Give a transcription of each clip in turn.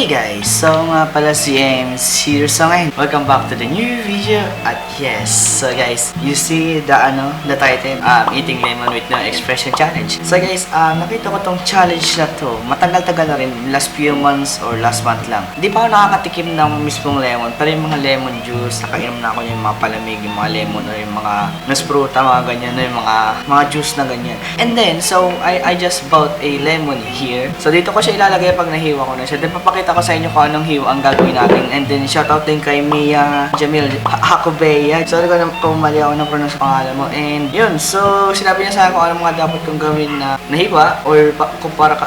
Hey guys! So nga pala si Ames here. So ngayon, welcome back to the new video. At yes, so guys, you see the title, Eating Lemon with No Expression Challenge. So guys, nakita ko tong challenge na to. Matagal-tagal na rin, last few months or last month lang. Hindi pa ako nakakatikim ng mismong lemon, pero yung mga lemon juice, nakainom na ako yung mga palamig, yung mga lemon or yung mga naspruta, mga ganyan, yung mga juice na ganyan. And then, so I just bought a lemon here. So dito ko siya ilalagay pag nahiwa ko na siya. Then papakita ko sa inyo kung anong hiwa ang gagawin natin. And then shoutout din kay Mia Jamil Hakobeya. Sorry kung mali ako na pronounce pangalan mo. And yun, so sinabi niya sa akin kung ano mga dapat kong gawin na nahiwa or kung para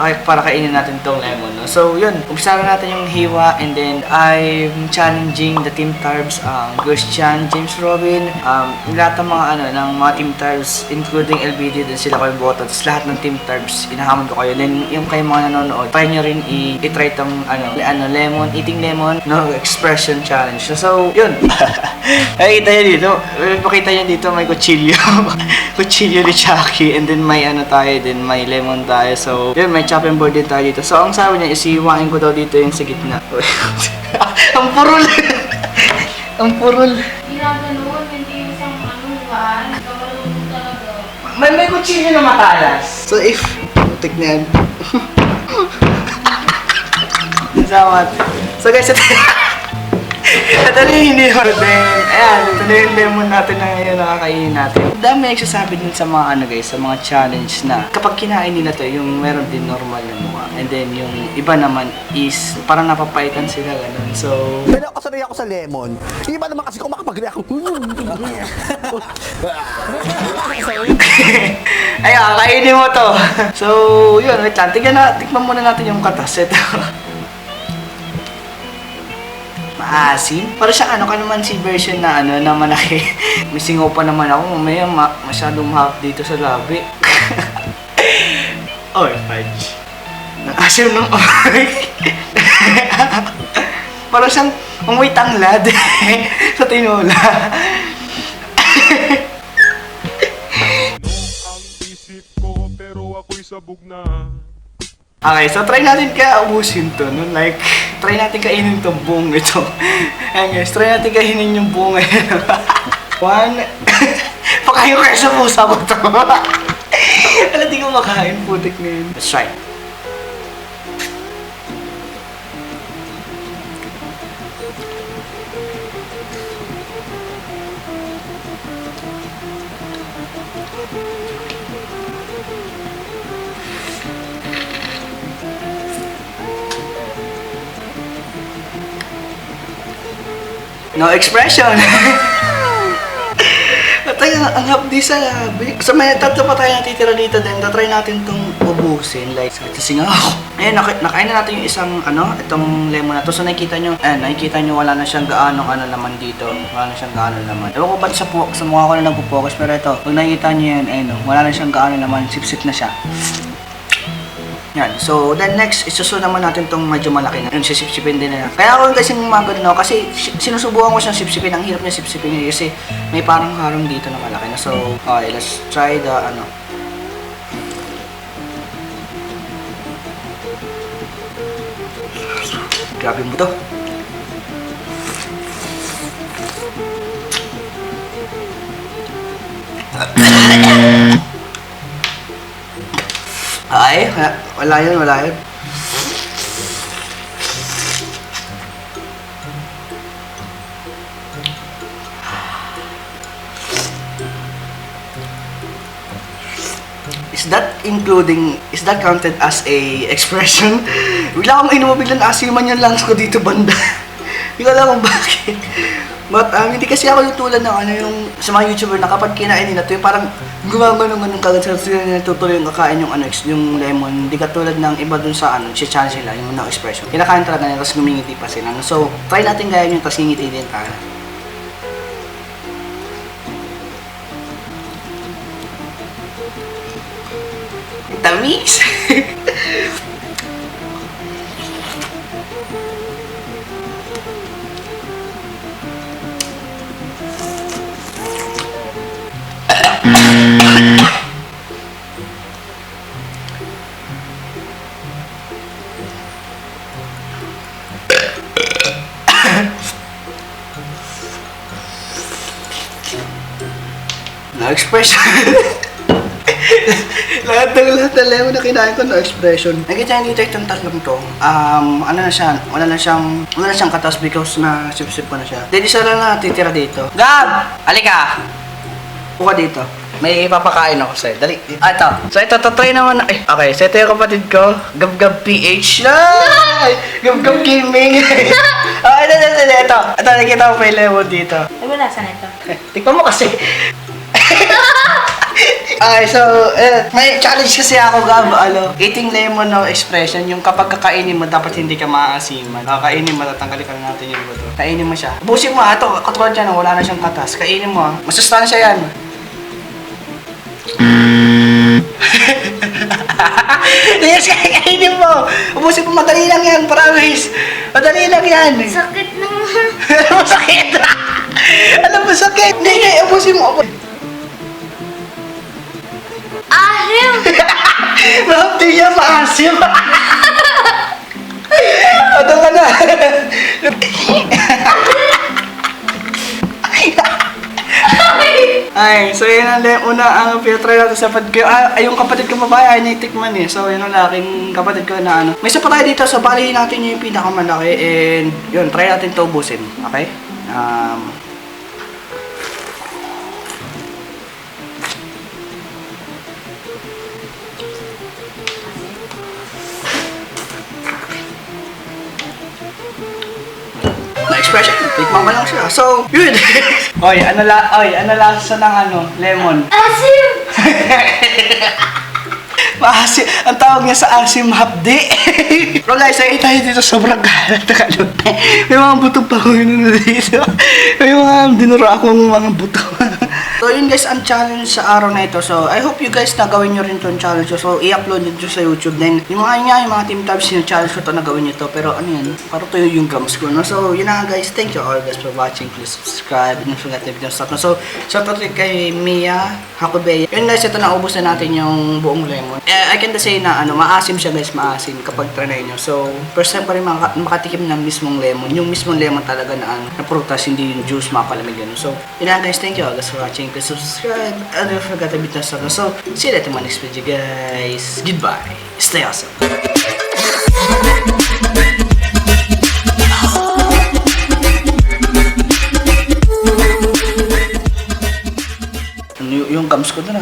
kainin natin tong lemon. No? So yun, umpisa na natin yung hiwa. And then I'm challenging the Team Tarbs, Christian, James Robin, lahat ng mga ng mga Team Tarbs, including LBD, din sila ko yung boto. Tapos lahat ng Team Tarbs, inahamon ko kayo. Then yung kayo mga nanonood, try nyo rin i-try tong lemon, eating lemon, no expression challenge. So, yun. Ay, kita nyo dito. Pakita nyo dito, may kutsilyo. Kutsilyo ni Chucky. And then may tayo din, may lemon tayo. So, yun, may chopping board din tayo dito. So, ang sabi niya, isiwain ko daw dito yung sa gitna. Ang purol! Ang purol. Hindi na ganun, hindi isang huwaan. Kamalunod talaga. May kutsilyo na matalas. So, if, tignan. So guys, ito na yung lemon. Ayan, ito na yung lemon natin na ngayon nakakainin natin. Dami nagsasabi din sa mga guys, sa mga challenge na kapag kinain nila to, yung meron din normal na mukha. And then yung iba naman is parang napapaitan sila ganun. So, pero kasanay ako sa lemon. Yung iba naman kasi kung makapagli ako. ayun, kainin mo to. So, yun, wait lang. Tikman muna natin yung katas. Ito. Maasim. Para sa si version na na malaki. May singaw pa naman ako. Mamaya masyadong mahap dito sa labi. Oh, fudge. Asim ng oray. Para siyang may tanglad sa tinola. Ang isip ko pero ako'y sabog na. Okay, so try natin kaya ubusin to, no? Like, try natin kainin itong buong ito. Ayan guys, try natin kainin yung buong ito. One. Pakain ko kaya sa pusa ko to. Alam, di ko makain, putik na yun. Let's try. No expression! Tayo, ang hapdi sa labi. So may tatlo pa tayo natitira dito din. Try natin itong ubusin. Like, singaw ako. Ayan, nakain na natin yung isang, itong lemon na to. So nakikita nyo wala na siyang gaanong naman dito. Wala na siyang gaanong naman. Ewan ko ba't sa mukha ko na nagpo-focus. Pero ito, pag nakikita nyo yan, wala na siyang gaanong naman. Sip-sip na siya. Yan. So, then next, isusunod naman natin itong medyo malaki na. Yung sisipsipin din na. Kaya ako kasi mga ganun, kasi sinusubukan ko siyang sipsipin. Ang hirap niya sipsipin kasi may parang harong dito na malaki na. So, okay, let's try the Grabe mo to. Ay, wala yun. Is that counted as a expression? Bigla akong inuman, biglang asiman yung lungs ko dito banda. Hindi ko alam kung bakit. But hindi kasi ako yung tulad ng yung sa mga YouTuber na kapag kinain nila to, yung parang gumagano-ganong kagad sila natutuloy yung kakain yung lemon. Hindi katulad ng iba dun sa si-challenge nila, yung no expression. Kinakain talaga nila, tapos gumingiti pa sila. So, try natin gaya yung tapos ngingiti din tayo. Tamis! No expression. lahat ng lemon na kinain ko, no expression. Nakita niyo dito itong tatlong to. Ano na siya, wala na siyang katas because na sip-sip ko na siya. Then isa lang na titira dito. Gab! Halika! Buka dito. May ipapakain ako sa'yo. Dali. Ito. So ito, try naman. Ay, okay. So ito yung kapatid ko. Gab-gab PH. Ay! Gab-gab gaming. Ito. Ito, nakikita ko pa yung lemon dito. Ay, wala sa nito. Tikman mo kasi. Okay, so, may challenge kasi ako, Gab, eating lemon no expression, yung kapag kakainin mo, dapat hindi ka maaasiman. Kakainin mo, tatanggalin ka na natin yung buto. Kainin mo siya. Ubusin mo, ito, katulad yan, wala na siyang katas. Kainin mo, masustansya yan. Yes, kainin mo. Ubusin mo, madali lang yan, promise. Madali lang yan. Sakit naman. Masakit. Alam mo, sakit. Hindi, ubusin mo. Ahim! Ma'am, di niya maasim. Ano ka na? Ay, so yun ang ang pinatry natin sa kapatid ko. Yung kapatid ko babae ay naitikman eh. So yun ang aking kapatid ko na ano. May isa pa tayo dito, so balihin natin yung pinakamalaki and yun, try natin ito ubusin. Okay? Na expression, tikman ko lang siya. So, yun. Oy, ano lasa ng lemon? Asim! Maasim. Ang tawag niya sa asim hapdi. Pero guys, nakita tayo dito sobrang kalat na kalat. May mga buto pa ko yun dito. May mga dinura akong mga buto. So yun guys, ang challenge sa araw na ito. So I hope you guys na gawin nyo rin itong challenge. So i-upload nyo sa YouTube. Then yung mga Team Tabs yung challenge ko ito na gawin nyo ito. Pero ano yan, parang tuyo yung gums ko. No? So yun na guys, thank you all guys for watching. Please subscribe. Don't forget to stop. So shout out kay Mia Hakubeya. Yun guys, ito naubos na natin yung buong lemon. I can say na maasim siya guys, maasim kapag trinay nyo. So first time pa rin makatikim ng mismong lemon. Yung mismong lemon talaga na prutas, hindi yung juice, mapalamig yun. So yun na guys, thank you all guys for watching. Please subscribe and don't forget to hit the bell. So see you later in my next video guys. Goodbye. Stay awesome. Yung gums ko doon